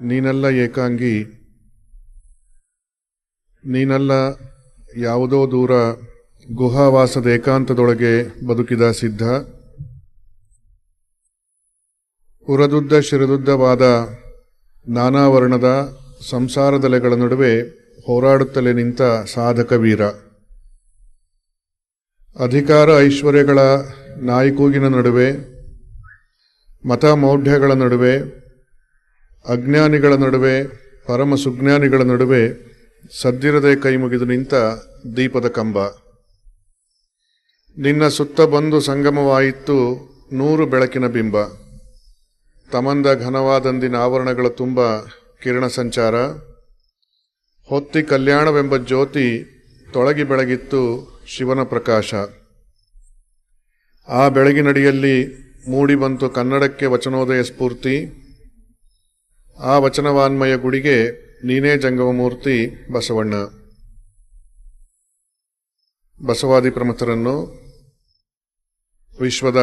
ನೀನಲ್ಲ ಏಕಾಂಗಿ, ನೀನಲ್ಲ ಯಾವುದೋ ದೂರ ಗುಹಾವಾಸದ ಏಕಾಂತದೊಳಗೆ ಬದುಕಿದ ಸಿದ್ಧ. ಉರದುದ್ದ ಶಿರದುದ್ದವಾದ ನಾನಾ ವರ್ಣದ ಸಂಸಾರದಲೆಗಳ ನಡುವೆ ಹೋರಾಡುತ್ತಲೇ ನಿಂತ ಸಾಧಕ ವೀರ. ಅಧಿಕಾರ ಐಶ್ವರ್ಯಗಳ ನಾಯಿಕೂಗಿನ ನಡುವೆ, ಮತ ಮೌಢ್ಯಗಳ ನಡುವೆ, ಅಜ್ಞಾನಿಗಳ ನಡುವೆ, ಪರಮ ಸುಜ್ಞಾನಿಗಳ ನಡುವೆ ಸದ್ದಿರದೆ ಕೈ ಮುಗಿದು ನಿಂತ ದೀಪದ ಕಂಬ. ನಿನ್ನ ಸುತ್ತ ಬಂದು ಸಂಗಮವಾಯಿತು 100 ಬೆಳಕಿನ ಬಿಂಬ. ತಮಂದ ಘನವಾದಂದಿನ ಆವರಣಗಳ ತುಂಬ ಕಿರಣ ಸಂಚಾರ. ಹೊತ್ತಿ ಕಲ್ಯಾಣವೆಂಬ ಜ್ಯೋತಿ ತೊಳಗಿ ಬೆಳಗಿತ್ತು ಶಿವನ ಪ್ರಕಾಶ. ಆ ಬೆಳಗಿನಡಿಯಲ್ಲಿ ಮೂಡಿ ಬಂತು ಕನ್ನಡಕ್ಕೆ ವಚನೋದಯ ಸ್ಫೂರ್ತಿ. ಆ ವಚನವಾನ್ಮಯ ಗುಡಿಗೆ ನೀನೇ ಜಂಗಮಮೂರ್ತಿ ಬಸವಣ್ಣ. ಬಸವಾದಿ ಪ್ರಮುಖರನ್ನು, ವಿಶ್ವದ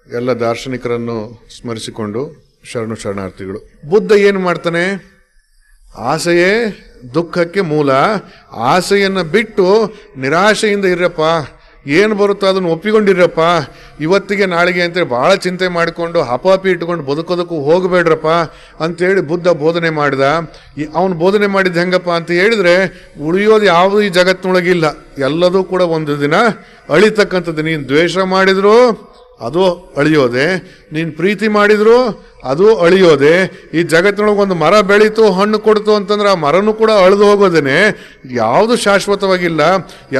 ಎಲ್ಲ ದಾರ್ಶನಿಕರನ್ನು ಸ್ಮರಿಸಿಕೊಂಡು ಶರಣು ಶರಣಾರ್ಥಿಗಳು. ಬುದ್ಧ ಏನು ಮಾಡ್ತಾನೆ? ಆಸೆಯೇ ದುಃಖಕ್ಕೆ ಮೂಲ. ಆಸೆಯನ್ನು ಬಿಟ್ಟು ನಿರಾಶೆಯಿಂದ ಇರಪ್ಪ, ಏನು ಬರುತ್ತೋ ಅದನ್ನು ಒಪ್ಪಿಕೊಂಡಿರಪ್ಪ. ಇವತ್ತಿಗೆ ನಾಳೆಗೆ ಅಂತೇಳಿ ಭಾಳ ಚಿಂತೆ ಮಾಡಿಕೊಂಡು ಹಪಾಪಿ ಇಟ್ಕೊಂಡು ಬದುಕೋದಕ್ಕೂ ಹೋಗಬೇಡ್ರಪ್ಪ ಅಂತೇಳಿ ಬುದ್ಧ ಬೋಧನೆ ಮಾಡಿದ. ಅವನು ಬೋಧನೆ ಮಾಡಿದ್ದು ಹೆಂಗಪ್ಪ ಅಂತ ಹೇಳಿದ್ರೆ, ಉಳಿಯೋದು ಯಾವುದು ಈ ಜಗತ್ತಿನೊಳಗಿಲ್ಲ, ಎಲ್ಲದೂ ಕೂಡ ಒಂದು ದಿನ ಅಳಿತಕ್ಕಂಥದ್ದು. ನೀನು ದ್ವೇಷ ಮಾಡಿದ್ರು ಅದು ಅಳಿಯೋದೆ, ನೀನು ಪ್ರೀತಿ ಮಾಡಿದ್ರು ಅದು ಅಳಿಯೋದೆ. ಈ ಜಗತ್ತಿನೊಳಗೆ ಒಂದು ಮರ ಬೆಳೀತು, ಹಣ್ಣು ಕೊಡ್ತು ಅಂತಂದ್ರೆ ಆ ಮರನೂ ಕೂಡ ಅಳಿದು ಹೋಗೋದೇನೆ. ಯಾವುದು ಶಾಶ್ವತವಾಗಿಲ್ಲ,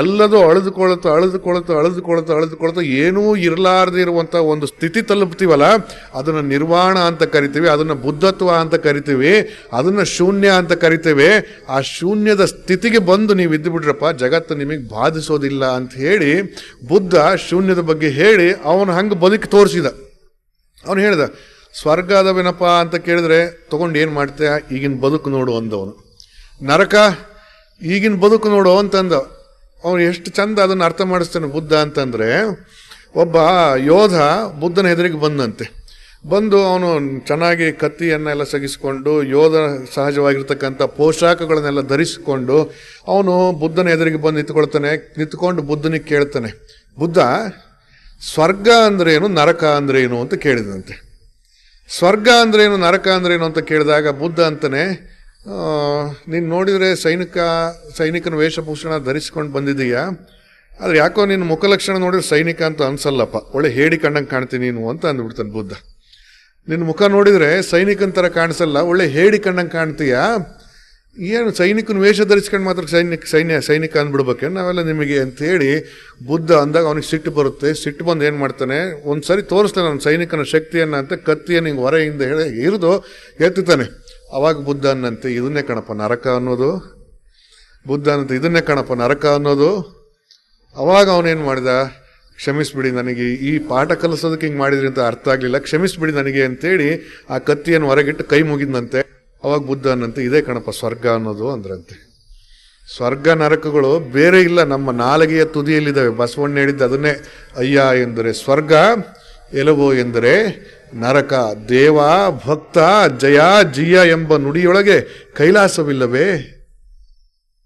ಎಲ್ಲದೂ ಅಳಿದುಕೊಳ್ತು ಏನೂ ಇರಲಾರ್ದು ಇರುವಂಥ ಒಂದು ಸ್ಥಿತಿ ತಲುಪ್ತೀವಲ್ಲ, ಅದನ್ನು ನಿರ್ವಾಣ ಅಂತ ಕರಿತೀವಿ, ಅದನ್ನು ಬುದ್ಧತ್ವ ಅಂತ ಕರಿತೀವಿ, ಅದನ್ನು ಶೂನ್ಯ ಅಂತ ಕರಿತೇವೆ. ಆ ಶೂನ್ಯದ ಸ್ಥಿತಿಗೆ ಬಂದು ನೀವು ಇದ್ದು ಬಿಡ್ರಪ್ಪ, ಜಗತ್ತು ನಿಮಗೆ ಬಾಧಿಸೋದಿಲ್ಲ ಅಂತ ಹೇಳಿ ಬುದ್ಧ ಶೂನ್ಯದ ಬಗ್ಗೆ ಹೇಳಿ ಅವನು ಹಂಗೆ ಬದುಕಿ ತೋರಿಸಿದ. ಅವನು ಹೇಳ್ದ, ಸ್ವರ್ಗ ಅದವೇನಪ್ಪ ಅಂತ ಕೇಳಿದ್ರೆ ತಗೊಂಡು ಏನು ಮಾಡ್ತೀಯ, ಈಗಿನ ಬದುಕು ನೋಡು ಅಂದವನು. ನರಕ ಈಗಿನ ಬದುಕು ನೋಡು ಅಂತಂದ. ಅವನು ಎಷ್ಟು ಚಂದ ಅದನ್ನು ಅರ್ಥ ಮಾಡಿಸ್ತಾನೆ ಬುದ್ಧ ಅಂತಂದರೆ, ಒಬ್ಬ ಯೋಧ ಬುದ್ಧನ ಎದುರಿಗೆ ಬಂದಂತೆ. ಬಂದು ಅವನು ಚೆನ್ನಾಗಿ ಕತ್ತಿಯನ್ನೆಲ್ಲ ಸಗಿಸಿಕೊಂಡು ಯೋಧ ಸಹಜವಾಗಿರ್ತಕ್ಕಂಥ ಪೋಷಾಕಗಳನ್ನೆಲ್ಲ ಧರಿಸಿಕೊಂಡು ಅವನು ಬುದ್ಧನ ಎದುರಿಗೆ ಬಂದು ನಿಂತ್ಕೊಂಡು ಬುದ್ಧನಿಗೆ ಕೇಳ್ತಾನೆ, ಬುದ್ಧ ಸ್ವರ್ಗ ಅಂದ್ರೇನು, ನರಕ ಅಂದ್ರೇನು ಅಂತ ಕೇಳಿದಂತೆ. ಸ್ವರ್ಗ ಅಂದ್ರೇನು, ನರಕ ಅಂದ್ರೇನು ಅಂತ ಕೇಳಿದಾಗ ಬುದ್ಧ ಅಂತಾನೆ, ನೀನು ನೋಡಿದರೆ ಸೈನಿಕನ ವೇಷಭೂಷಣ ಧರಿಸ್ಕೊಂಡು ಬಂದಿದ್ದೀಯಾ, ಆದರೆ ಯಾಕೋ ನಿನ್ನ ಮುಖಲಕ್ಷಣ ನೋಡಿದ್ರೆ ಸೈನಿಕ ಅಂತ ಅನ್ಸಲ್ಲಪ್ಪ, ಒಳ್ಳೆ ಹೇಡಿ ಕಂಡಂಗೆ ಕಾಣ್ತೀನಿ ನೀನು ಅಂತ ಅಂದ್ಬಿಡ್ತಾನೆ ಬುದ್ಧ. ನಿನ್ನ ಮುಖ ನೋಡಿದರೆ ಸೈನಿಕನ ಥರ ಕಾಣಿಸಲ್ಲ, ಒಳ್ಳೆ ಹೇಡಿ ಕಂಡಂಗೆ ಕಾಣ್ತೀಯಾ, ಏನು ಸೈನಿಕನ ವೇಷ ಧರಿಸ್ಕೊಂಡು ಮಾತ್ರ ಸೈನಿಕ ಅಂದ್ಬಿಡ್ಬೇಕೆ ನಾವೆಲ್ಲ ನಿಮಗೆ ಅಂತೇಳಿ ಬುದ್ಧ ಅಂದಾಗ ಅವನಿಗೆ ಸಿಟ್ಟು ಬರುತ್ತೆ. ಸಿಟ್ಟು ಬಂದು ಏನು ಮಾಡ್ತಾನೆ, ಒಂದು ಸರಿ ತೋರಿಸ್ತಾನೆ ನನ್ನ ಸೈನಿಕನ ಶಕ್ತಿಯನ್ನು ಅಂತ ಕತ್ತಿಯನ್ನು ಹಿಂಗೆ ಹೊರೆಯಿಂದ ಹೇಳಿ ಹಿರಿದು ಎತ್ತುತ್ತಾನೆ. ಅವಾಗ ಬುದ್ಧ ಅನ್ನಂತೆ, ಇದನ್ನೇ ಕಣಪ್ಪ ನರಕ ಅನ್ನೋದು. ಬುದ್ಧ ಅನ್ನಂತೆ, ಇದನ್ನೇ ಕಣಪ್ಪ ನರಕ ಅನ್ನೋದು. ಅವಾಗ ಅವನೇನು ಮಾಡಿದ, ಕ್ಷಮಿಸ್ಬಿಡಿ, ನನಗೆ ಈ ಪಾಠ ಕಲಿಸೋದಕ್ಕೆ ಹಿಂಗೆ ಮಾಡಿದ್ರಿ ಅಂತ ಅರ್ಥ ಆಗಲಿಲ್ಲ, ಕ್ಷಮಿಸ್ಬಿಡಿ ನನಗೆ ಅಂತೇಳಿ ಆ ಕತ್ತಿಯನ್ನು ಹೊರಗಿಟ್ಟು ಕೈ ಮುಗಿದಂತೆ. ಅವಾಗ ಬುದ್ಧ ಅನ್ನಂತೆ, ಇದೇ ಕಣಪ್ಪ ಸ್ವರ್ಗ ಅನ್ನೋದು ಅಂದ್ರಂತೆ. ಸ್ವರ್ಗ ನರಕಗಳು ಬೇರೆ ಇಲ್ಲ, ನಮ್ಮ ನಾಲಿಗೆಯ ತುದಿಯಲ್ಲಿದ್ದಾವೆ. ಬಸವಣ್ಣ ಹೇಳಿದ್ದು ಅದನ್ನೇ, ಅಯ್ಯ ಎಂದರೆ ಸ್ವರ್ಗ, ಎಲವೋ ಎಂದರೆ ನರಕ. ದೇವ ಭಕ್ತ ಜಯ ಜಿಯ ಎಂಬ ನುಡಿಯೊಳಗೆ ಕೈಲಾಸವಿಲ್ಲವೇ?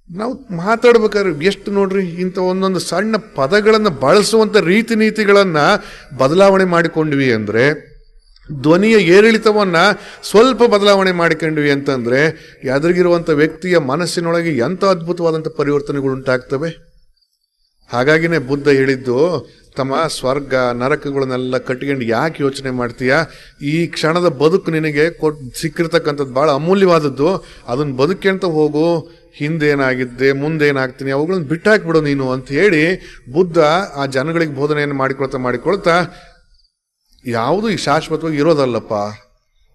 ನಾವು ಮಾತಾಡ್ಬೇಕಾದ್ರೆ ಎಷ್ಟು ನೋಡ್ರಿ ಇಂಥ ಒಂದೊಂದು ಸಣ್ಣ ಪದಗಳನ್ನು ಬಳಸುವಂಥ ರೀತಿ ನೀತಿಗಳನ್ನು ಬದಲಾವಣೆ ಮಾಡಿಕೊಂಡ್ವಿ ಅಂದರೆ, ಧ್ವನಿಯ ಏರಿಳಿತವನ್ನು ಸ್ವಲ್ಪ ಬದಲಾವಣೆ ಮಾಡಿಕೊಂಡ್ವಿ ಅಂತಂದರೆ ಎದುರಿಗಿರುವಂಥ ವ್ಯಕ್ತಿಯ ಮನಸ್ಸಿನೊಳಗೆ ಎಂಥ ಅದ್ಭುತವಾದಂಥ ಪರಿವರ್ತನೆಗಳು ಉಂಟಾಗ್ತವೆ. ಹಾಗಾಗಿನೇ ಬುದ್ಧ ಹೇಳಿದ್ದು, ತಮ್ಮ ಸ್ವರ್ಗ ನರಕಗಳನ್ನೆಲ್ಲ ಕಟ್ಕೊಂಡು ಯಾಕೆ ಯೋಚನೆ ಮಾಡ್ತೀಯಾ? ಈ ಕ್ಷಣದ ಬದುಕು ನಿನಗೆ ಸಿಕ್ಕಿರ್ತಕ್ಕಂಥದ್ದು ಭಾಳ ಅಮೂಲ್ಯವಾದದ್ದು, ಅದನ್ನು ಬದುಕಂತ ಹೋಗು. ಹಿಂದೇನಾಗಿದ್ದೆ ಮುಂದೇನಾಗ್ತೀನಿ ಅವುಗಳನ್ನು ಬಿಟ್ಟಾಕ್ಬಿಡು ನೀನು ಅಂತ ಹೇಳಿ ಬುದ್ಧ ಆ ಜನಗಳಿಗೆ ಬೋಧನೆಯನ್ನು ಮಾಡಿಕೊಳ್ತಾ ಯಾವುದು ಈ ಶಾಶ್ವತವಾಗಿ ಇರೋದಲ್ಲಪ್ಪ,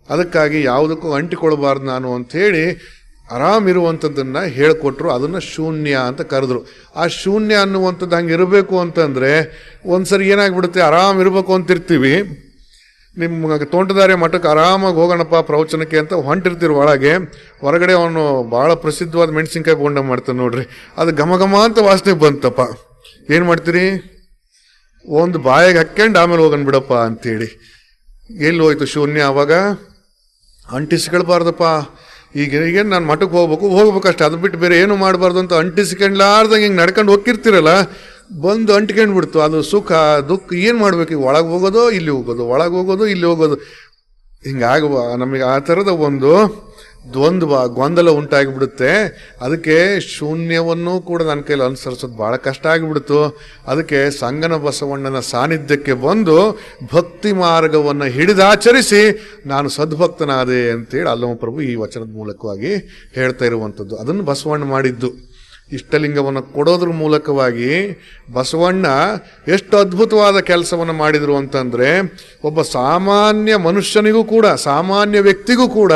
ಅದಕ್ಕಾಗಿ ಯಾವುದಕ್ಕೂ ಅಂಟಿಕೊಳ್ಬಾರ್ದು ನಾನು ಅಂಥೇಳಿ ಆರಾಮಿರುವಂಥದ್ದನ್ನು ಹೇಳಿಕೊಟ್ರು. ಅದನ್ನು ಶೂನ್ಯ ಅಂತ ಕರೆದ್ರು. ಆ ಶೂನ್ಯ ಅನ್ನುವಂಥದ್ದು ಹಂಗೆ ಇರಬೇಕು ಅಂತಂದರೆ ಒಂದ್ಸರಿ ಏನಾಗ್ಬಿಡುತ್ತೆ, ಆರಾಮಿರ್ಬೇಕು ಅಂತಿರ್ತೀವಿ, ನಿಮ್ಮ ತೋಂಟದಾರ್ಯ ಮಠಕ್ಕೆ ಆರಾಮಾಗಿ ಹೋಗೋಣಪ್ಪ ಪ್ರವಚನಕ್ಕೆ ಅಂತ ಹೊಂಟಿರ್ತೀರಿ. ಹೊರಗಡೆ ಅವನು ಭಾಳ ಪ್ರಸಿದ್ಧವಾದ ಮೆಣಸಿನ್ಕಾಯಿ ಬೋಂಡ ಮಾಡ್ತಾನೆ ನೋಡ್ರಿ, ಅದು ಘಮ ಘಮ ಅಂತ ವಾಸನೆ ಬಂತಪ್ಪ. ಏನು ಮಾಡ್ತೀರಿ, ಒಂದು ಬಾಯಿಗೆ ಹಾಕ್ಕೊಂಡು ಆಮೇಲೆ ಹೋಗೋಣ ಬಿಡಪ್ಪ ಅಂತೇಳಿ. ಎಲ್ಲಿ ಹೋಯ್ತು ಶೂನ್ಯ? ಅವಾಗ ಅಂಟಿಸ್ಕೊಳ್ಬಾರ್ದಪ್ಪ. ಈಗೇನು ನಾನು ಮಠಕ್ಕೆ ಹೋಗ್ಬೇಕಷ್ಟೆ, ಅದು ಬಿಟ್ಟು ಬೇರೆ ಏನು ಮಾಡಬಾರ್ದು ಅಂತ ಅಂಟಿಸ್ಕೊಂಡ್ಲಾರ್ದಂಗೆ ಹಿಂಗೆ ನಡ್ಕೊಂಡು ಹೋಗಿರ್ತಿರಲ್ಲ, ಬಂದು ಅಂಟ್ಕೊಂಡು ಬಿಡ್ತು. ಅದು ಸುಖ ದುಃಖ ಏನು ಮಾಡಬೇಕು, ಈಗ ಒಳಗೆ ಹೋಗೋದು ಇಲ್ಲಿ ಹೋಗೋದು, ಒಳಗೆ ಹೋಗೋದು ಇಲ್ಲಿ ಹೋಗೋದು, ಹಿಂಗಾಗುವ ನಮಗೆ ಆ ಥರದ ಒಂದು ದ್ವಂದ್ವ ಗೊಂದಲ ಉಂಟಾಗಿಬಿಡುತ್ತೆ. ಅದಕ್ಕೆ ಶೂನ್ಯವನ್ನು ಕೂಡ ನನ್ನ ಕೈಲಿ ಅನುಸರಿಸೋದು ಭಾಳ ಕಷ್ಟ ಆಗಿಬಿಡ್ತು. ಅದಕ್ಕೆ ಸಂಗನ ಬಸವಣ್ಣನ ಸಾನ್ನಿಧ್ಯಕ್ಕೆ ಬಂದು ಭಕ್ತಿ ಮಾರ್ಗವನ್ನು ಹಿಡಿದಾಚರಿಸಿ ನಾನು ಸದ್ಭಕ್ತನಾದೆ ಅಂತೇಳಿ ಅಲ್ಲಮ ಪ್ರಭು ಈ ವಚನದ ಮೂಲಕವಾಗಿ ಹೇಳ್ತಾ ಇರುವಂಥದ್ದು. ಅದನ್ನು ಬಸವಣ್ಣ ಮಾಡಿದ್ದು. ಇಷ್ಟಲಿಂಗವನ್ನು ಕೊಡೋದ್ರ ಮೂಲಕವಾಗಿ ಬಸವಣ್ಣ ಎಷ್ಟು ಅದ್ಭುತವಾದ ಕೆಲಸವನ್ನು ಮಾಡಿದರು ಅಂತಂದರೆ, ಒಬ್ಬ ಸಾಮಾನ್ಯ ಮನುಷ್ಯನಿಗೂ ಕೂಡ, ಸಾಮಾನ್ಯ ವ್ಯಕ್ತಿಗೂ ಕೂಡ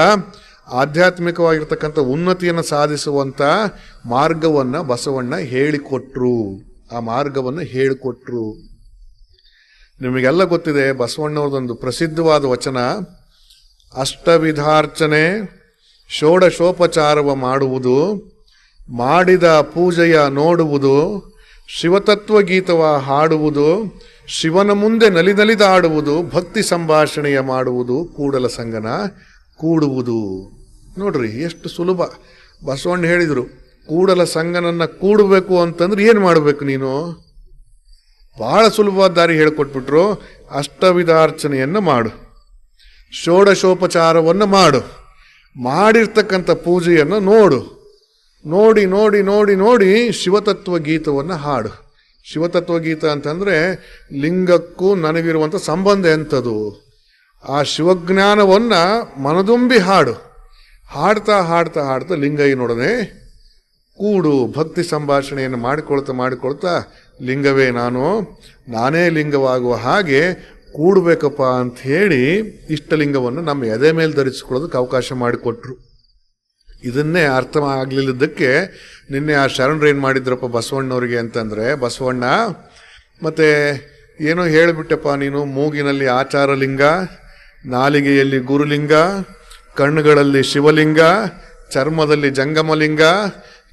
ಆಧ್ಯಾತ್ಮಿಕವಾಗಿರ್ತಕ್ಕಂಥ ಉನ್ನತಿಯನ್ನು ಸಾಧಿಸುವಂಥ ಮಾರ್ಗವನ್ನು ಬಸವಣ್ಣ ಹೇಳಿಕೊಟ್ರು. ಆ ಮಾರ್ಗವನ್ನು ಹೇಳಿಕೊಟ್ರು. ನಿಮಗೆಲ್ಲ ಗೊತ್ತಿದೆ, ಬಸವಣ್ಣವ್ರದೊಂದು ಪ್ರಸಿದ್ಧವಾದ ವಚನ, ಅಷ್ಟವಿಧಾರ್ಚನೆ ಷೋಡಶೋಪಚಾರವ ಮಾಡುವುದು, ಮಾಡಿದ ಪೂಜೆಯ ನೋಡುವುದು, ಶಿವತತ್ವಗೀತವ ಹಾಡುವುದು, ಶಿವನ ಮುಂದೆ ನಲಿದಾಡುವುದು, ಭಕ್ತಿ ಸಂಭಾಷಣೆಯ ಮಾಡುವುದು, ಕೂಡಲ ಸಂಗನ ಕೂಡುವುದು. ನೋಡ್ರಿ ಎಷ್ಟು ಸುಲಭ. ಬಸವಣ್ಣ ಹೇಳಿದರು, ಕೂಡಲ ಸಂಗನನ್ನ ಕೂಡಬೇಕು ಅಂತಂದ್ರೆ ಏನು ಮಾಡಬೇಕು ನೀನು? ಬಹಳ ಸುಲಭವಾದ ದಾರಿ ಹೇಳಿಕೊಟ್ಬಿಟ್ರು. ಅಷ್ಟವಿಧಾರ್ಚನೆಯನ್ನು ಮಾಡು, ಷೋಡಶೋಪಚಾರವನ್ನು ಮಾಡು, ಮಾಡಿರ್ತಕ್ಕಂಥ ಪೂಜೆಯನ್ನು ನೋಡು, ನೋಡಿ ನೋಡಿ ನೋಡಿ ನೋಡಿ ಶಿವತತ್ವ ಗೀತವನ್ನು ಹಾಡು. ಶಿವತತ್ವ ಗೀತ ಅಂತಂದರೆ ಲಿಂಗಕ್ಕೂ ನನಗಿರುವಂಥ ಸಂಬಂಧ ಎಂಥದ್ದು, ಆ ಶಿವಜ್ಞಾನವನ್ನು ಮನದುಂಬಿ ಹಾಡು. ಹಾಡ್ತಾ ಹಾಡ್ತಾ ಹಾಡ್ತಾ ಲಿಂಗಯ್ಯನೊಡನೆ ಕೂಡು. ಭಕ್ತಿ ಸಂಭಾಷಣೆಯನ್ನು ಮಾಡಿಕೊಳ್ತಾ ಲಿಂಗವೇ ನಾನೇ ಲಿಂಗವಾಗುವ ಹಾಗೆ ಕೂಡಬೇಕಪ್ಪ ಅಂತ ಹೇಳಿ ಇಷ್ಟಲಿಂಗವನ್ನು ನಮ್ಮ ಎದೆ ಮೇಲೆ ಧರಿಸಿಕೊಳ್ಳೋದಕ್ಕೆ ಅವಕಾಶ ಮಾಡಿಕೊಟ್ರು. ಇದನ್ನೇ ಅರ್ಥ ಆಗಲಿಲ್ಲದಕ್ಕೆ ನಿನ್ನೆ ಆ ಶರಣರು ಏನು ಮಾಡಿದ್ರಪ್ಪ ಬಸವಣ್ಣವ್ರಿಗೆ ಅಂತಂದರೆ, ಬಸವಣ್ಣ ಮತ್ತೆ ಏನೋ ಹೇಳಿಬಿಟ್ಟಪ್ಪ ನೀನು, ಮೂಗಿನಲ್ಲಿ ಆಚಾರಲಿಂಗ, ನಾಲಿಗೆಯಲ್ಲಿ ಗುರುಲಿಂಗ, ಕಣ್ಣುಗಳಲ್ಲಿ ಶಿವಲಿಂಗ, ಚರ್ಮದಲ್ಲಿ ಜಂಗಮಲಿಂಗ,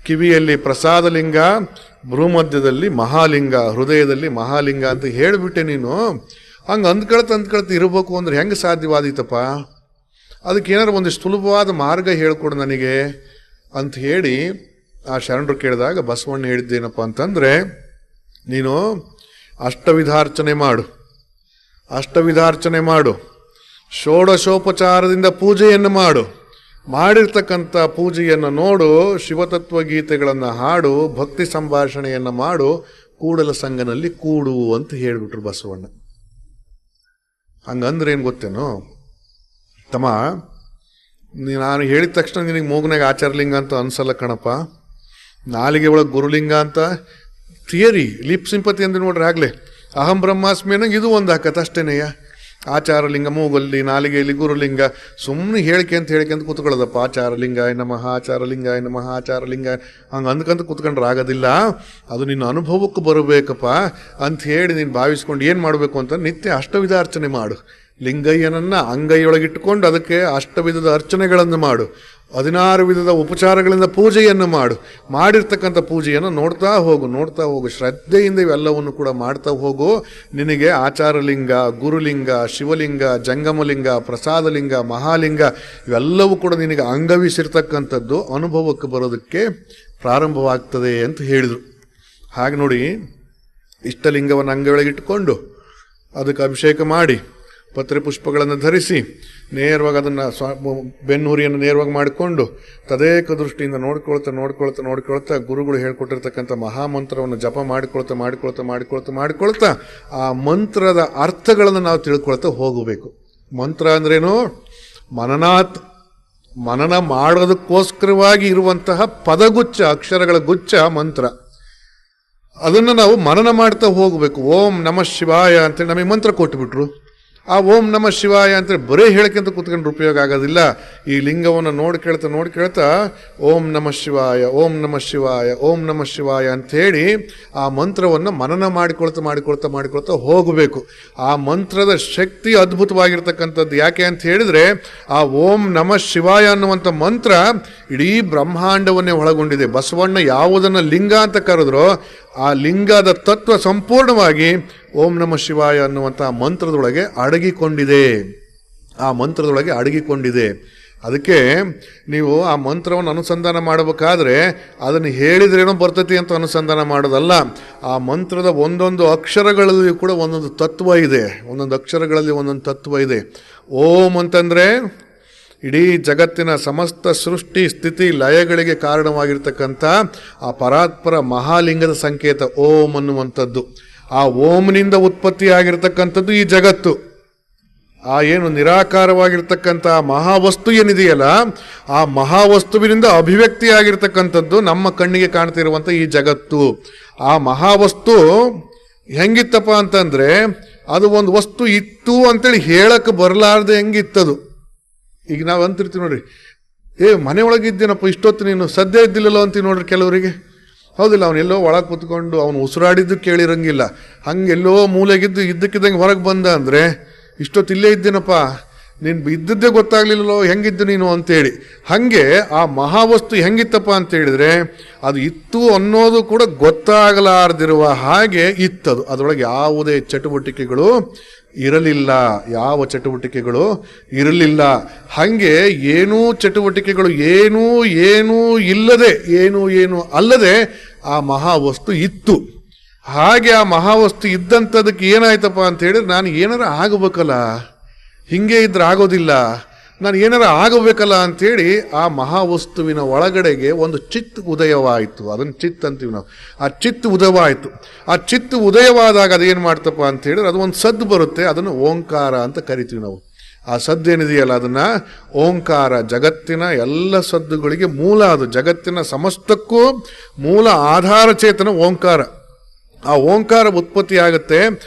ಕಿವಿಯಲ್ಲಿ ಪ್ರಸಾದಲಿಂಗ, ಭ್ರೂಮಧ್ಯದಲ್ಲಿ ಮಹಾಲಿಂಗ, ಹೃದಯದಲ್ಲಿ ಮಹಾಲಿಂಗ ಅಂತ ಹೇಳಿಬಿಟ್ಟೆ ನೀನು. ಹಂಗೆ ಅಂದ್ಕೊಳ್ತಾ ಇರಬೇಕು ಅಂದ್ರೆ ಹೆಂಗೆ ಸಾಧ್ಯವಾದೀತಪ್ಪ? ಅದಕ್ಕೆ ಏನಾದ್ರು ಒಂದಿಷ್ಟು ಸುಲಭವಾದ ಮಾರ್ಗ ಹೇಳ್ಕೊಡು ನನಗೆ ಅಂತ ಹೇಳಿ ಆ ಶರಣರು ಕೇಳಿದಾಗ ಬಸವಣ್ಣ ಹೇಳಿದ್ದೇನಪ್ಪ ಅಂತಂದರೆ, ನೀನು ಅಷ್ಟವಿಧಾರ್ಚನೆ ಮಾಡು, ಷೋಡಶೋಪಚಾರದಿಂದ ಪೂಜೆಯನ್ನು ಮಾಡು, ಮಾಡಿರ್ತಕ್ಕಂಥ ಪೂಜೆಯನ್ನು ನೋಡು, ಶಿವತತ್ವ ಗೀತೆಗಳನ್ನು ಹಾಡು, ಭಕ್ತಿ ಸಂಭಾಷಣೆಯನ್ನು ಮಾಡು, ಕೂಡಲ ಸಂಗನಲ್ಲಿ ಕೂಡು ಅಂತ ಹೇಳಿಬಿಟ್ರು ಬಸವಣ್ಣ. ಹಂಗಂದ್ರೆ ಏನು ಗೊತ್ತೇನೋ ತಮ್ಮ, ನಾನು ಹೇಳಿದ ತಕ್ಷಣ ನಿನಗೆ ಮೂಗ್ನಾಗ ಆಚಾರಲಿಂಗ ಅಂತ ಅನ್ಸಲ್ಲ ಕಣಪ್ಪ, ನಾಲಿಗೆ ಒಳಗೆ ಗುರುಲಿಂಗ ಅಂತ ಥಿಯರಿ, ಲಿಪ್ ಸಿಂಪತಿ ಅಂದ್ರೆ ನೋಡ್ರಿ ಆಗಲೇ ಅಹಂ ಬ್ರಹ್ಮಾಸ್ಮಿ ಅನ್ನಂಗೆ ಇದು ಒಂದು ಹಾಕತ್ತೆ ಅಷ್ಟೇನೆಯ. ಆಚಾರಲಿಂಗ ಮೂಗಲ್ಲಿ, ನಾಲಿಗೆಯಲ್ಲಿ ಗುರುಲಿಂಗ, ಸುಮ್ಮನೆ ಹೇಳಿಕೆ ಕೂತ್ಕೊಳ್ಳೋದಪ್ಪ. ಆಚಾರಲಿಂಗಾಯ ನಮಃ, ಆಚಾರಲಿಂಗಾಯ ನಮಃ, ಆಚಾರಲಿಂಗಾಯ ಹಂಗೆ ಅಂದ್ಕಂತ ಕೂತ್ಕೊಂಡ್ರೆ ಆಗೋದಿಲ್ಲ. ಅದು ನಿನ್ನ ಅನುಭವಕ್ಕೆ ಬರಬೇಕಪ್ಪ ಅಂತ ಹೇಳಿ ನೀನು ಭಾವಿಸ್ಕೊಂಡು ಏನು ಮಾಡಬೇಕು ಅಂತ ನಿತ್ಯ ಅಷ್ಟವಿಧಾರ್ಚನೆ ಮಾಡು. ಲಿಂಗಯ್ಯನನ್ನು ಅಂಗೈಯೊಳಗಿಟ್ಟುಕೊಂಡು ಅದಕ್ಕೆ ಅಷ್ಟವಿಧದ ಅರ್ಚನೆಗಳನ್ನು ಮಾಡು, 16 ವಿಧದ ಉಪಚಾರಗಳಿಂದ ಪೂಜೆಯನ್ನು ಮಾಡು. ಮಾಡಿರ್ತಕ್ಕಂಥ ಪೂಜೆಯನ್ನು ನೋಡ್ತಾ ಹೋಗು, ಶ್ರದ್ಧೆಯಿಂದ ಇವೆಲ್ಲವನ್ನು ಕೂಡ ಮಾಡ್ತಾ ಹೋಗು. ನಿನಗೆ ಆಚಾರಲಿಂಗ, ಗುರುಲಿಂಗ, ಶಿವಲಿಂಗ, ಜಂಗಮಲಿಂಗ, ಪ್ರಸಾದಲಿಂಗ, ಮಹಾಲಿಂಗ ಇವೆಲ್ಲವೂ ಕೂಡ ನಿನಗೆ ಅಂಗವಿಸಿರ್ತಕ್ಕಂಥದ್ದು ಅನುಭವಕ್ಕೆ ಬರೋದಕ್ಕೆ ಪ್ರಾರಂಭವಾಗ್ತದೆ ಅಂತ ಹೇಳಿದರು. ಹಾಗೆ ನೋಡಿ, ಇಷ್ಟಲಿಂಗವನ್ನು ಅಂಗೈಯೊಳಗಿಟ್ಟುಕೊಂಡು ಅದಕ್ಕೆ ಅಭಿಷೇಕ ಮಾಡಿ, ಪತ್ರೆ ಪುಷ್ಪಗಳನ್ನು ಧರಿಸಿ, ನೇರವಾಗಿ ಅದನ್ನು ಬೆನ್ನುಹುರಿಯನ್ನು ನೇರವಾಗಿ ಮಾಡಿಕೊಂಡು ತದೇಕ ದೃಷ್ಟಿಯಿಂದ ನೋಡ್ಕೊಳ್ತಾ ಗುರುಗಳು ಹೇಳ್ಕೊಟ್ಟಿರ್ತಕ್ಕಂಥ ಮಹಾಮಂತ್ರವನ್ನು ಜಪ ಮಾಡಿಕೊಳ್ತಾ ಆ ಮಂತ್ರದ ಅರ್ಥಗಳನ್ನು ನಾವು ತಿಳ್ಕೊಳ್ತಾ ಹೋಗಬೇಕು. ಮಂತ್ರ ಅಂದ್ರೇನು? ಮನನ ಮಾಡೋದಕ್ಕೋಸ್ಕರವಾಗಿ ಇರುವಂತಹ ಪದಗುಚ್ಛ, ಅಕ್ಷರಗಳ ಗುಚ್ಛ ಮಂತ್ರ. ಅದನ್ನು ನಾವು ಮನನ ಮಾಡ್ತಾ ಹೋಗಬೇಕು. ಓಂ ನಮಃ ಶಿವಾಯ ಅಂತೇಳಿ ನಮಗೆ ಮಂತ್ರ ಕೊಟ್ಟುಬಿಟ್ರು. ಆ ಓಂ ನಮಃ ಶಿವಾಯ ಅಂತ ಬರೀ ಹೇಳಕ್ಕಿಂತ ಕೂತ್ಕೊಂಡ್ರೆ ಉಪಯೋಗ ಆಗೋದಿಲ್ಲ. ಈ ಲಿಂಗವನ್ನು ನೋಡ್ಕೇಳ್ತಾ ಓಂ ನಮಃ ಶಿವಾಯ, ಓಂ ನಮಃ ಶಿವಾಯ, ಓಂ ನಮಃ ಶಿವಾಯ ಅಂಥೇಳಿ ಆ ಮಂತ್ರವನ್ನು ಮನನ ಮಾಡಿಕೊಳ್ತಾ ಹೋಗಬೇಕು. ಆ ಮಂತ್ರದ ಶಕ್ತಿ ಅದ್ಭುತವಾಗಿರ್ತಕ್ಕಂಥದ್ದು. ಯಾಕೆ ಅಂತ ಹೇಳಿದ್ರೆ, ಆ ಓಂ ನಮಃ ಶಿವಾಯ ಅನ್ನುವಂಥ ಮಂತ್ರ ಇಡೀ ಬ್ರಹ್ಮಾಂಡವನ್ನೇ ಒಳಗೊಂಡಿದೆ. ಬಸವಣ್ಣ ಯಾವುದನ್ನು ಲಿಂಗ ಅಂತ ಕರೆದ್ರೋ ಆ ಲಿಂಗದ ತತ್ವ ಸಂಪೂರ್ಣವಾಗಿ ಓಂ ನಮಃ ಶಿವಾಯ ಅನ್ನುವಂಥ ಮಂತ್ರದೊಳಗೆ ಅಡಗಿಕೊಂಡಿದೆ. ಅದಕ್ಕೆ ನೀವು ಆ ಮಂತ್ರವನ್ನು ಅನುಸಂಧಾನ ಮಾಡಬೇಕಾದ್ರೆ ಅದನ್ನು ಹೇಳಿದ್ರೇನೋ ಬರ್ತೈತಿ ಅಂತ ಅನುಸಂಧಾನ ಮಾಡೋದಲ್ಲ. ಆ ಮಂತ್ರದ ಒಂದೊಂದು ಅಕ್ಷರಗಳಲ್ಲಿ ಕೂಡ ಒಂದೊಂದು ತತ್ವ ಇದೆ, ಒಂದೊಂದು ಅಕ್ಷರಗಳಲ್ಲಿ ಒಂದೊಂದು ತತ್ವ ಇದೆ. ಓಂ ಅಂತಂದರೆ ಇಡೀ ಜಗತ್ತಿನ ಸಮಸ್ತ ಸೃಷ್ಟಿ ಸ್ಥಿತಿ ಲಯಗಳಿಗೆ ಕಾರಣವಾಗಿರ್ತಕ್ಕಂಥ ಆ ಪರಾತ್ಪರ ಮಹಾಲಿಂಗದ ಸಂಕೇತ ಓಂ ಅನ್ನುವಂಥದ್ದು. ಆ ಓಂನಿಂದ ಉತ್ಪತ್ತಿ ಆಗಿರ್ತಕ್ಕಂಥದ್ದು ಈ ಜಗತ್ತು. ಆ ಏನು ನಿರಾಕಾರವಾಗಿರ್ತಕ್ಕಂಥ ಮಹಾವಸ್ತು ಏನಿದೆಯಲ್ಲ, ಆ ಮಹಾವಸ್ತುವಿನಿಂದ ಅಭಿವ್ಯಕ್ತಿ ಆಗಿರ್ತಕ್ಕಂಥದ್ದು ನಮ್ಮ ಕಣ್ಣಿಗೆ ಕಾಣ್ತಿರುವಂಥ ಈ ಜಗತ್ತು. ಆ ಮಹಾವಸ್ತು ಹೆಂಗಿತ್ತಪ್ಪ ಅಂತಂದ್ರೆ, ಅದು ಒಂದು ವಸ್ತು ಇತ್ತು ಅಂತೇಳಿ ಹೇಳಕ್ಕೆ ಬರಲಾರ್ದೆ ಹೆಂಗಿತ್ತದು. ಈಗ ನಾವು ಅಂತಿರ್ತೀವಿ ನೋಡ್ರಿ, ಮನೆ ಒಳಗಿದ್ದೇನಪ್ಪ ಇಷ್ಟೊತ್ತು ನೀನು ಸದ್ಯ ಇದ್ದಿಲ್ಲಲ್ಲ ಅಂತೀವಿ ನೋಡ್ರಿ ಕೆಲವರಿಗೆ. ಹೌದಿಲ್ಲ, ಅವನೆಲ್ಲೋ ಒಳಗೆ ಕೂತ್ಕೊಂಡು ಅವನು ಉಸಿರಾಡಿದ್ದು ಕೇಳಿರಂಗಿಲ್ಲ, ಹಂಗೆಲ್ಲೋ ಮೂಲೆಗಿದ್ದು ಇದ್ದಕ್ಕಿದ್ದಂಗೆ ಹೊರಗೆ ಬಂದ ಅಂದರೆ ಇಷ್ಟೊತ್ತು ಇಲ್ಲೇ ಇದ್ದೇನಪ್ಪ, ನೀನು ಇದ್ದದ್ದೇ ಗೊತ್ತಾಗ್ಲಿಲ್ಲೋ ಹೆಂಗಿದ್ದು ನೀನು ಅಂತೇಳಿ. ಹಾಗೆ ಆ ಮಹಾವಸ್ತು ಹೆಂಗಿತ್ತಪ್ಪ ಅಂತೇಳಿದ್ರೆ, ಅದು ಇತ್ತು ಅನ್ನೋದು ಕೂಡ ಗೊತ್ತಾಗಲಾರ್ದಿರುವ ಹಾಗೆ ಇತ್ತದು. ಅದರೊಳಗೆ ಯಾವುದೇ ಚಟುವಟಿಕೆಗಳು ಇರಲಿಲ್ಲ, ಯಾವ ಚಟುವಟಿಕೆಗಳು ಇರಲಿಲ್ಲ. ಹಾಗೆ ಏನೂ ಚಟುವಟಿಕೆಗಳು ಏನೂ ಇಲ್ಲದೆ, ಏನೂ ಅಲ್ಲದೆ ಆ ಮಹಾವಸ್ತು ಇತ್ತು. ಹಾಗೆ ಆ ಮಹಾವಸ್ತು ಇದ್ದಂಥದಕ್ಕೆ ಏನಾಯ್ತಪ್ಪ ಅಂತ ಹೇಳಿದ್ರೆ, ನಾನು ಏನಾರ ಆಗಬೇಕಲ್ಲ, ಹಿಂಗೆ ಇದ್ರೆ ಆಗೋದಿಲ್ಲ, ನಾನು ಏನಾರ ಆಗಬೇಕಲ್ಲ ಅಂಥೇಳಿ ಆ ಮಹಾವಸ್ತುವಿನ ಒಳಗಡೆಗೆ ಒಂದು ಚಿತ್ ಉದಯವಾಯಿತು. ಅದನ್ನು ಚಿತ್ ಅಂತೀವಿ ನಾವು. ಆ ಚಿತ್ ಉದಯವಾಯಿತು. ಆ ಚಿತ್ ಉದಯವಾದಾಗ ಅದೇನು ಮಾಡ್ತಪ್ಪ ಅಂತ ಹೇಳಿದ್ರೆ, ಅದು ಒಂದು ಸದ್ದು ಬರುತ್ತೆ, ಅದನ್ನು ಓಂಕಾರ ಅಂತ ಕರಿತೀವಿ ನಾವು. ಆ ಸದ್ದು ಏನಿದೆಯಲ್ಲ ಅದನ್ನು ಓಂಕಾರ. ಜಗತ್ತಿನ ಎಲ್ಲ ಸದ್ದುಗಳಿಗೆ ಮೂಲ ಅದು. ಜಗತ್ತಿನ ಸಮಸ್ತಕ್ಕೂ ಮೂಲ ಆಧಾರ ಚೇತನ ಓಂಕಾರ. ಆ ಓಂಕಾರ ಉತ್ಪತ್ತಿ ಆಗುತ್ತೆ.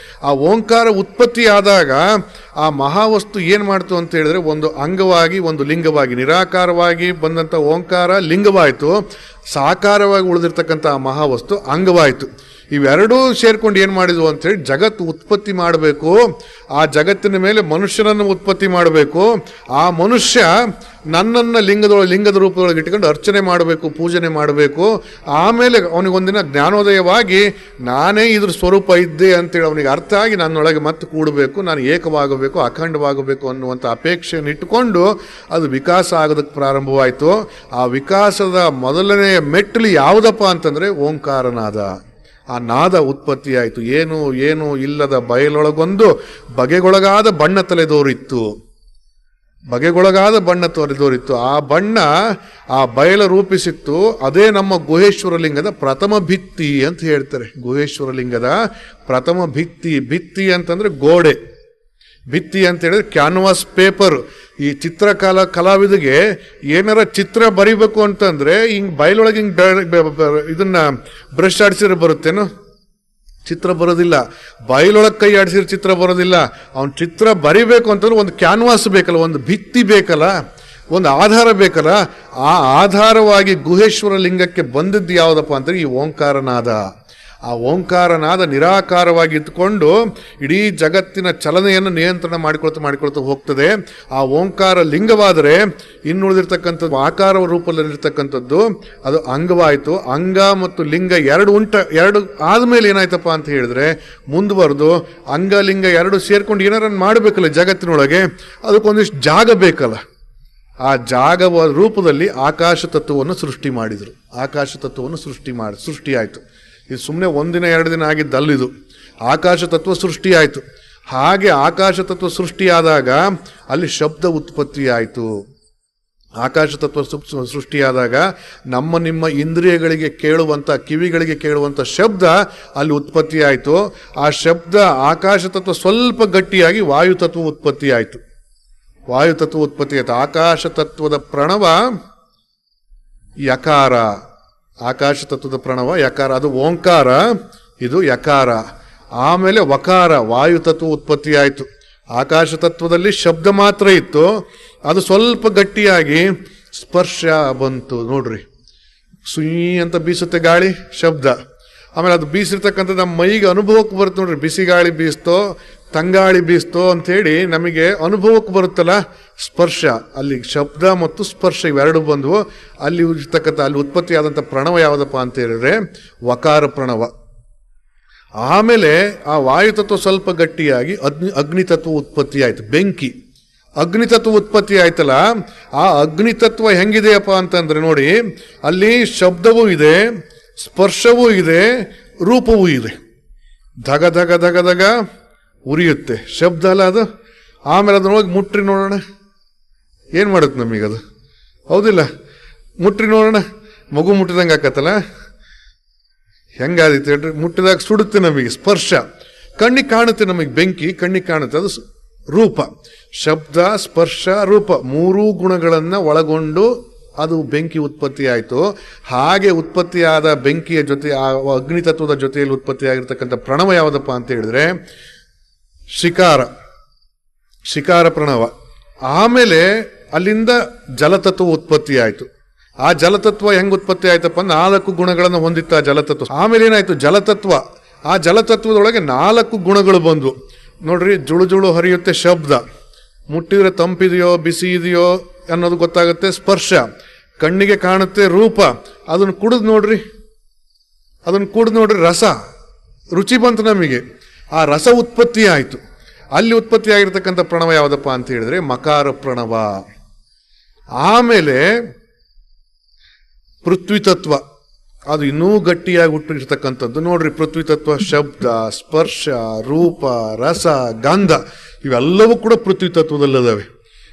ಆ ಓಂಕಾರ ಉತ್ಪತ್ತಿ ಆದಾಗ ಆ ಮಹಾವಸ್ತು ಏನು ಮಾಡ್ತು ಅಂತ ಹೇಳಿದ್ರೆ, ಒಂದು ಅಂಗವಾಗಿ ಒಂದು ಲಿಂಗವಾಗಿ, ನಿರಾಕಾರವಾಗಿ ಬಂದಂಥ ಓಂಕಾರ ಲಿಂಗವಾಯಿತು, ಸಾಕಾರವಾಗಿ ಉಳಿದಿರ್ತಕ್ಕಂಥ ಆ ಮಹಾವಸ್ತು ಅಂಗವಾಯಿತು. ಇವೆರಡೂ ಸೇರ್ಕೊಂಡು ಏನು ಮಾಡಿದ್ವು ಅಂತೇಳಿ ಜಗತ್ತು ಉತ್ಪತ್ತಿ ಮಾಡಬೇಕು. ಆ ಜಗತ್ತಿನ ಮೇಲೆ ಮನುಷ್ಯನನ್ನು ಉತ್ಪತ್ತಿ ಮಾಡಬೇಕು. ಆ ಮನುಷ್ಯ ನನ್ನನ್ನು ಲಿಂಗದ ರೂಪದೊಳಗೆ ಇಟ್ಕೊಂಡು ಅರ್ಚನೆ ಮಾಡಬೇಕು, ಪೂಜನೆ ಮಾಡಬೇಕು. ಆಮೇಲೆ ಅವನಿಗೊಂದಿನ ಜ್ಞಾನೋದಯವಾಗಿ ನಾನೇ ಇದ್ರ ಸ್ವರೂಪ ಇದ್ದೆ ಅಂತೇಳಿ ಅವನಿಗೆ ಅರ್ಥ ಆಗಿ ನನ್ನೊಳಗೆ ಮತ್ತೆ ಕೂಡಬೇಕು, ನಾನು ಏಕವಾಗಬೇಕು, ಅಖಂಡವಾಗಬೇಕು ಅನ್ನುವಂಥ ಅಪೇಕ್ಷೆಯನ್ನು ಇಟ್ಟುಕೊಂಡು ಅದು ವಿಕಾಸ ಆಗೋದಕ್ಕೆ ಪ್ರಾರಂಭವಾಯಿತು. ಆ ವಿಕಾಸದ ಮೊದಲನೆಯ ಮೆಟ್ಟಲು ಯಾವುದಪ್ಪ ಅಂತಂದರೆ ಓಂಕಾರನಾದ. ಆ ನಾದ ಉತ್ಪತ್ತಿಯಾಯಿತು. ಏನು ಇಲ್ಲದ ಬಯಲೊಳಗೊಂದು ಬಗೆಗೊಳಗಾದ ಬಣ್ಣ ತಲೆದೋರಿತ್ತು. ಆ ಬಣ್ಣ ಆ ಬಯಲ ರೂಪಿಸಿತ್ತು. ಅದೇ ನಮ್ಮ ಗುಹೇಶ್ವರ ಲಿಂಗದ ಪ್ರಥಮ ಭಿತ್ತಿ ಅಂತ ಹೇಳ್ತಾರೆ. ಗುಹೇಶ್ವರ ಲಿಂಗದ ಪ್ರಥಮ ಭಿತ್ತಿ ಅಂತಂದ್ರೆ ಗೋಡೆ. ಭಿತ್ತಿ ಅಂತ ಹೇಳಿದ್ರೆ ಕ್ಯಾನ್ವಾಸ್ ಪೇಪರ್. ಈ ಕಲಾವಿದಿಗೆ ಏನಾರ ಚಿತ್ರ ಬರಿಬೇಕು ಅಂತಂದ್ರೆ ಹಿಂಗ್ ಬಯಲೊಳಗೆ ಇದನ್ನ ಬ್ರಷ್ ಆಡಿಸಿದ್ರೆ ಬರುತ್ತೇನು? ಚಿತ್ರ ಬರೋದಿಲ್ಲ. ಬಯಲೊಳಗೆ ಕೈ ಆಡಿಸಿದ್ರೆ ಚಿತ್ರ ಬರೋದಿಲ್ಲ. ಅವನು ಚಿತ್ರ ಬರಿಬೇಕು ಅಂತಂದ್ರೆ ಒಂದು ಕ್ಯಾನ್ವಾಸ್ ಬೇಕಲ್ಲ, ಒಂದು ಭಿತ್ತಿ ಬೇಕಲ್ಲ, ಒಂದು ಆಧಾರ ಬೇಕಲ್ಲ. ಆ ಆಧಾರವಾಗಿ ಗುಹೇಶ್ವರ ಲಿಂಗಕ್ಕೆ ಬಂದದ್ದು ಯಾವುದಪ್ಪ ಅಂದ್ರೆ ಈ ಓಂಕಾರನಾದ. ಆ ಓಂಕಾರನಾದ ನಿರಾಕಾರವಾಗಿ ಇದ್ದುಕೊಂಡು ಇಡೀ ಜಗತ್ತಿನ ಚಲನೆಯನ್ನು ನಿಯಂತ್ರಣ ಮಾಡಿಕೊಳ್ತಾ ಹೋಗ್ತದೆ. ಆ ಓಂಕಾರ ಲಿಂಗವಾದರೆ ಇನ್ನುಳಿದಿರ್ತಕ್ಕಂಥದ್ದು ಆಕಾರ ರೂಪದಲ್ಲಿರ್ತಕ್ಕಂಥದ್ದು ಅದು ಅಂಗವಾಯಿತು. ಅಂಗ ಮತ್ತು ಲಿಂಗ ಎರಡು ಆದಮೇಲೆ ಏನಾಯ್ತಪ್ಪ ಅಂತ ಹೇಳಿದ್ರೆ, ಮುಂದುವರೆದು ಅಂಗ ಲಿಂಗ ಎರಡು ಸೇರ್ಕೊಂಡು ಏನಾರ ಮಾಡಬೇಕಲ್ಲ ಜಗತ್ತಿನೊಳಗೆ, ಅದಕ್ಕೊಂದಿಷ್ಟು ಜಾಗ ಬೇಕಲ್ಲ. ಆ ಜಾಗವ ರೂಪದಲ್ಲಿ ಆಕಾಶ ತತ್ವವನ್ನು ಸೃಷ್ಟಿ ಮಾಡಿದರು. ಆಕಾಶ ತತ್ವವನ್ನು ಸೃಷ್ಟಿಯಾಯಿತು. ಇದು ಸುಮ್ಮನೆ ಒಂದಿನ ಎರಡು ದಿನ ಆಗಿದ್ದಲ್ಲಿದು. ಆಕಾಶ ತತ್ವ ಸೃಷ್ಟಿಯಾಯಿತು. ಹಾಗೆ ಆಕಾಶ ತತ್ವ ಸೃಷ್ಟಿಯಾದಾಗ ಅಲ್ಲಿ ಶಬ್ದ ಉತ್ಪತ್ತಿಯಾಯಿತು. ಆಕಾಶ ತತ್ವ ಸೃಷ್ಟಿಯಾದಾಗ ನಿಮ್ಮ ಇಂದ್ರಿಯಗಳಿಗೆ ಕೇಳುವಂಥ, ಕಿವಿಗಳಿಗೆ ಕೇಳುವಂಥ ಶಬ್ದ ಅಲ್ಲಿ ಉತ್ಪತ್ತಿಯಾಯಿತು. ಆ ಶಬ್ದ ಆಕಾಶ ತತ್ವ ಸ್ವಲ್ಪ ಗಟ್ಟಿಯಾಗಿ ವಾಯುತತ್ವ ಉತ್ಪತ್ತಿಯಾಯಿತು. ಆಕಾಶ ತತ್ವದ ಪ್ರಣವ ಯಕಾರ. ಆಕಾಶ ತತ್ವದ ಪ್ರಣವ ಯಕಾರ, ಅದು ಓಂಕಾರ, ಇದು ಯಕಾರ. ಆಮೇಲೆ ವಕಾರ, ವಾಯು ತತ್ವ ಉತ್ಪತ್ತಿಯಾಯಿತು. ಆಕಾಶ ತತ್ವದಲ್ಲಿ ಶಬ್ದ ಮಾತ್ರ ಇತ್ತು, ಅದು ಸ್ವಲ್ಪ ಗಟ್ಟಿಯಾಗಿ ಸ್ಪರ್ಶ ಬಂತು. ನೋಡ್ರಿ, ಸುಯಿ ಅಂತ ಬೀಸುತ್ತೆ ಗಾಳಿ, ಶಬ್ದ. ಆಮೇಲೆ ಅದು ಬೀಸಿರ್ತಕ್ಕಂಥದ್ದು ನಮ್ಮ ಮೈಗೆ ಅನುಭವಕ್ಕೆ ಬರುತ್ತೆ. ನೋಡ್ರಿ, ಬಿಸಿ ಗಾಳಿ ಬೀಸ್ತೋ ತಂಗಾಳಿ ಬೀಸ್ತೋ ಅಂಥೇಳಿ ನಮಗೆ ಅನುಭವಕ್ಕೆ ಬರುತ್ತಲ್ಲ ಸ್ಪರ್ಶ. ಅಲ್ಲಿ ಶಬ್ದ ಮತ್ತು ಸ್ಪರ್ಶ ಇವೆರಡು ಬಂದವು. ಅಲ್ಲಿ ಉತ್ಪತ್ತಿಯಾದಂಥ ಪ್ರಣವ ಯಾವುದಪ್ಪ ಅಂತ ಹೇಳಿದ್ರೆ ವಕಾರ ಪ್ರಣವ. ಆಮೇಲೆ ಆ ವಾಯುತತ್ವ ಸ್ವಲ್ಪ ಗಟ್ಟಿಯಾಗಿ ಅಗ್ನಿ ತತ್ವ ಉತ್ಪತ್ತಿ ಆಯಿತು. ಬೆಂಕಿ, ಅಗ್ನಿತತ್ವ ಉತ್ಪತ್ತಿ ಆಯ್ತಲ್ಲ, ಆ ಅಗ್ನಿತತ್ವ ಹೆಂಗಿದೆಯಪ್ಪ ಅಂತಂದ್ರೆ ನೋಡಿ, ಅಲ್ಲಿ ಶಬ್ದವೂ ಇದೆ, ಸ್ಪರ್ಶವೂ ಇದೆ, ರೂಪವೂ ಇದೆ. ಧಗ ಧಗ ಧಗ ಧಗ ಉರಿಯುತ್ತೆ, ಶಬ್ದ ಅಲ್ಲ ಅದು. ಆಮೇಲೆ ಅದನ್ನ ಹೋಗಿ ಮುಟ್ರಿ ನೋಡೋಣ, ಏನು ಮಾಡುತ್ತೆ ನಮಗದು? ಹೌದಿಲ್ಲ? ಮುಟ್ರಿ ನೋಡೋಣ, ಮಗು ಮುಟ್ಟಿದಂಗೆ ಆಕತ್ತಲ್ಲ, ಹೆಂಗಾದಿತ್ತು ಹೇಳ್ರಿ? ಮುಟ್ಟಿದಾಗ ಸುಡುತ್ತೆ ನಮಗೆ, ಸ್ಪರ್ಶ. ಕಣ್ಣಿಗೆ ಕಾಣುತ್ತೆ ನಮಗೆ, ಬೆಂಕಿ ಕಣ್ಣಿಗೆ ಕಾಣುತ್ತೆ, ಅದು ರೂಪ. ಶಬ್ದ, ಸ್ಪರ್ಶ, ರೂಪ ಮೂರೂ ಗುಣಗಳನ್ನು ಒಳಗೊಂಡು ಅದು ಬೆಂಕಿ ಉತ್ಪತ್ತಿ ಆಯಿತು. ಹಾಗೆ ಉತ್ಪತ್ತಿಯಾದ ಬೆಂಕಿಯ ಜೊತೆ, ಆ ಅಗ್ನಿತತ್ವದ ಜೊತೆಯಲ್ಲಿ ಉತ್ಪತ್ತಿಯಾಗಿರ್ತಕ್ಕಂಥ ಪ್ರಣವ ಯಾವುದಪ್ಪ ಅಂತ ಹೇಳಿದ್ರೆ ಶಿಕಾರ ಪ್ರಣವ. ಆಮೇಲೆ ಅಲ್ಲಿಂದ ಜಲತತ್ವ ಉತ್ಪತ್ತಿ ಆಯಿತು. ಆ ಜಲತತ್ವ ಹೆಂಗ್ ಉತ್ಪತ್ತಿ ಆಯ್ತಪ್ಪ? 4 ಗುಣಗಳನ್ನು ಹೊಂದಿತ್ತ ಆ ಜಲತತ್ವ. ಆಮೇಲೆ ಏನಾಯ್ತು? ಜಲತತ್ವ. ಆ ಜಲತತ್ವದೊಳಗೆ 4 ಗುಣಗಳು ಬಂದ್ವು ನೋಡ್ರಿ. ಜುಳು ಜುಳು ಹರಿಯುತ್ತೆ ಶಬ್ದ, ಮುಟ್ಟಿದ್ರೆ ತಂಪಿದೆಯೋ ಬಿಸಿ ಇದೆಯೋ ಅನ್ನೋದು ಗೊತ್ತಾಗುತ್ತೆ ಸ್ಪರ್ಶ, ಕಣ್ಣಿಗೆ ಕಾಣುತ್ತೆ ರೂಪ. ಅದನ್ನು ಕುಡಿದು ನೋಡ್ರಿ ರಸ, ರುಚಿ ಬಂತು ನಮಗೆ. ಆ ರಸ ಉತ್ಪತ್ತಿ ಆಯಿತು. ಅಲ್ಲಿ ಉತ್ಪತ್ತಿ ಆಗಿರ್ತಕ್ಕಂಥ ಪ್ರಣವ ಯಾವುದಪ್ಪ ಅಂತ ಹೇಳಿದ್ರೆ ಮಕಾರ ಪ್ರಣವ. ಆಮೇಲೆ ಪೃಥ್ವಿ ತತ್ವ, ಅದು ಇನ್ನೂ ಗಟ್ಟಿಯಾಗಿ ಹುಟ್ಟಿರ್ತಕ್ಕಂಥದ್ದು ನೋಡ್ರಿ. ಪೃಥ್ವಿ ತತ್ವ ಶಬ್ದ, ಸ್ಪರ್ಶ, ರೂಪ, ರಸ, ಗಂಧ ಇವೆಲ್ಲವೂ ಕೂಡ ಪೃಥ್ವಿ ತತ್ವದಲ್ಲದವೆ.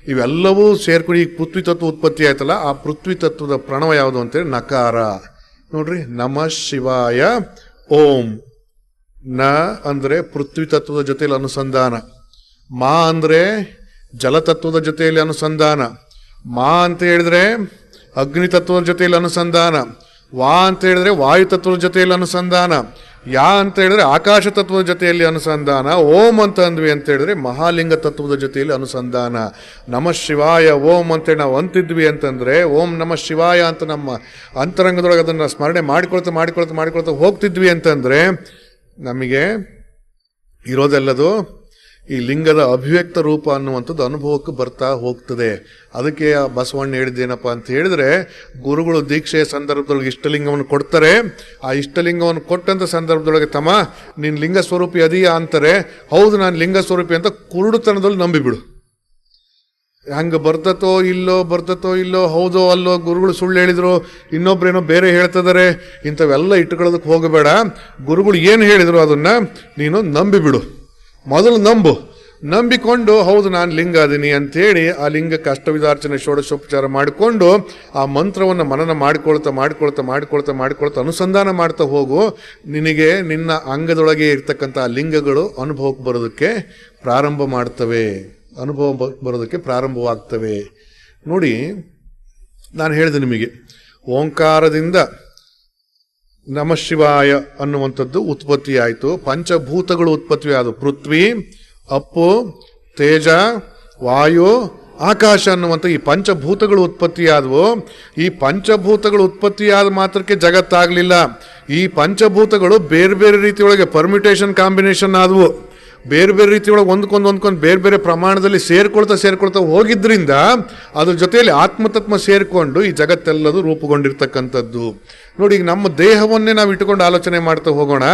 ಇವೆಲ್ಲವೂ ಸೇರ್ಕೊಂಡು ಈಗ ಪೃಥ್ವಿ ತತ್ವ ಉತ್ಪತ್ತಿ ಆಯ್ತಲ್ಲ, ಆ ಪೃಥ್ವಿ ತತ್ವದ ಪ್ರಣವ ಯಾವುದು ಅಂತೇಳಿ ನಕಾರ ನೋಡ್ರಿ. ನಮಃ ಶಿವಾಯ ಓಂ. ನ ಅಂದ್ರೆ ಪೃಥ್ವಿ ತತ್ವದ ಜೊತೆಯಲ್ಲಿ ಅನುಸಂಧಾನ, ಮಾ ಅಂದ್ರೆ ಜಲತತ್ವದ ಜೊತೆಯಲ್ಲಿ ಅನುಸಂಧಾನ, ಮಾ ಅಂತ ಹೇಳಿದ್ರೆ ಅಗ್ನಿ ತತ್ವದ ಜೊತೆಯಲ್ಲಿ ಅನುಸಂಧಾನ, ವಾ ಅಂತ ಹೇಳಿದ್ರೆ ವಾಯು ತತ್ವದ ಜೊತೆಯಲ್ಲಿ ಅನುಸಂಧಾನ, ಯಾ ಅಂತ ಹೇಳಿದ್ರೆ ಆಕಾಶ ತತ್ವದ ಜೊತೆಯಲ್ಲಿ ಅನುಸಂಧಾನ, ಓಂ ಅಂತ ಅಂದ್ವಿ ಅಂತ ಹೇಳಿದ್ರೆ ಮಹಾಲಿಂಗ ತತ್ವದ ಜೊತೆಯಲ್ಲಿ ಅನುಸಂಧಾನ. ನಮಃ ಶಿವಾಯ ಓಂ ಅಂತೇಳಿ ನಾವು ಅಂತಿದ್ವಿ ಅಂತಂದ್ರೆ, ಓಂ ನಮಃ ಶಿವಾಯ ಅಂತ ನಮ್ಮ ಅಂತರಂಗದೊಳಗೆ ಅದನ್ನು ಸ್ಮರಣೆ ಮಾಡಿಕೊಳ್ತಾ ಹೋಗ್ತಿದ್ವಿ ಅಂತಂದ್ರೆ ನಮಗೆ ಇರೋದೆಲ್ಲದು ಈ ಲಿಂಗದ ಅಭಿವ್ಯಕ್ತ ರೂಪ ಅನ್ನುವಂಥದ್ದು ಅನುಭವಕ್ಕೆ ಬರ್ತಾ ಹೋಗ್ತದೆ. ಅದಕ್ಕೆ ಬಸವಣ್ಣ ಹೇಳಿದ್ದೇನಪ್ಪ ಅಂತ ಹೇಳಿದ್ರೆ, ಗುರುಗಳು ದೀಕ್ಷೆಯ ಸಂದರ್ಭದೊಳಗೆ ಇಷ್ಟಲಿಂಗವನ್ನು ಕೊಡ್ತಾರೆ. ಆ ಇಷ್ಟಲಿಂಗವನ್ನು ಕೊಟ್ಟಂತ ಸಂದರ್ಭದೊಳಗೆ ತಮ್ಮ ನೀನು ಲಿಂಗ ಸ್ವರೂಪಿ ಅದೀಯಾ ಅಂತಾರೆ. ಹೌದು ನಾನು ಲಿಂಗ ಸ್ವರೂಪಿ ಅಂತ ಕುರುಡುತನದಲ್ಲಿ ನಂಬಿಬಿಡು. ಹಂಗೆ ಬರ್ತತೋ ಇಲ್ಲೋ, ಹೌದೋ ಅಲ್ಲೋ, ಗುರುಗಳು ಸುಳ್ಳು ಹೇಳಿದ್ರು, ಇನ್ನೊಬ್ರೇನೋ ಬೇರೆ ಹೇಳ್ತಿದ್ದಾರೆ, ಇಂಥವೆಲ್ಲ ಇಟ್ಟುಕೊಳ್ಳೋದಕ್ಕೆ ಹೋಗಬೇಡ. ಗುರುಗಳು ಏನು ಹೇಳಿದ್ರು ಅದನ್ನ ನೀನು ನಂಬಿಬಿಡು. ಮೊದಲು ನಂಬಿಕೊಂಡು ಹೌದು ನಾನು ಲಿಂಗ ಅದೀನಿ ಅಂತೇಳಿ ಆ ಲಿಂಗಕ್ಕೆ ಅಷ್ಟವಿಧಾರ್ಚನೆ ಷೋಡಶೋಪಚಾರ ಮಾಡಿಕೊಂಡು ಆ ಮಂತ್ರವನ್ನು ಮನನ ಮಾಡ್ಕೊಳ್ತಾ ಅನುಸಂಧಾನ ಮಾಡ್ತಾ ಹೋಗು. ನಿನಗೆ ನಿನ್ನ ಅಂಗದೊಳಗೆ ಇರ್ತಕ್ಕಂಥ ಆ ಲಿಂಗಗಳು ಅನುಭವಕ್ಕೆ ಬರೋದಕ್ಕೆ ಪ್ರಾರಂಭವಾಗ್ತವೆ. ನೋಡಿ, ನಾನು ಹೇಳಿದೆ ನಿಮಗೆ, ಓಂಕಾರದಿಂದ ನಮಃ ಶಿವಾಯ ಅನ್ನುವಂಥದ್ದು ಉತ್ಪತ್ತಿ ಆಯಿತು. ಪಂಚಭೂತಗಳು ಉತ್ಪತ್ತಿ ಆದವು. ಪೃಥ್ವಿ, ಅಪ್ಪು, ತೇಜ, ವಾಯು, ಆಕಾಶ ಅನ್ನುವಂಥ ಈ ಪಂಚಭೂತಗಳು ಉತ್ಪತ್ತಿಯಾದವು. ಈ ಪಂಚಭೂತಗಳು ಉತ್ಪತ್ತಿಯಾದ ಮಾತ್ರಕ್ಕೆ ಜಗತ್ತಾಗಲಿಲ್ಲ. ಈ ಪಂಚಭೂತಗಳು ಬೇರೆ ಬೇರೆ ರೀತಿಯೊಳಗೆ ಪರ್ಮ್ಯುಟೇಷನ್ ಕಾಂಬಿನೇಷನ್ ಆದವು. ಬೇರೆ ಬೇರೆ ರೀತಿಯೊಳಗೆ ಒಂದ್ಕೊಂಡು ಬೇರೆ ಬೇರೆ ಪ್ರಮಾಣದಲ್ಲಿ ಸೇರ್ಕೊಳ್ತಾ ಹೋಗಿದ್ರಿಂದ ಅದ್ರ ಜೊತೆಯಲ್ಲಿ ಆತ್ಮತತ್ವ ಸೇರಿಕೊಂಡು ಈ ಜಗತ್ತೆಲ್ಲದು ರೂಪುಗೊಂಡಿರ್ತಕ್ಕಂಥದ್ದು. ನೋಡಿ, ಈಗ ನಮ್ಮ ದೇಹವನ್ನೇ ನಾವು ಇಟ್ಟುಕೊಂಡು ಆಲೋಚನೆ ಮಾಡ್ತಾ ಹೋಗೋಣ.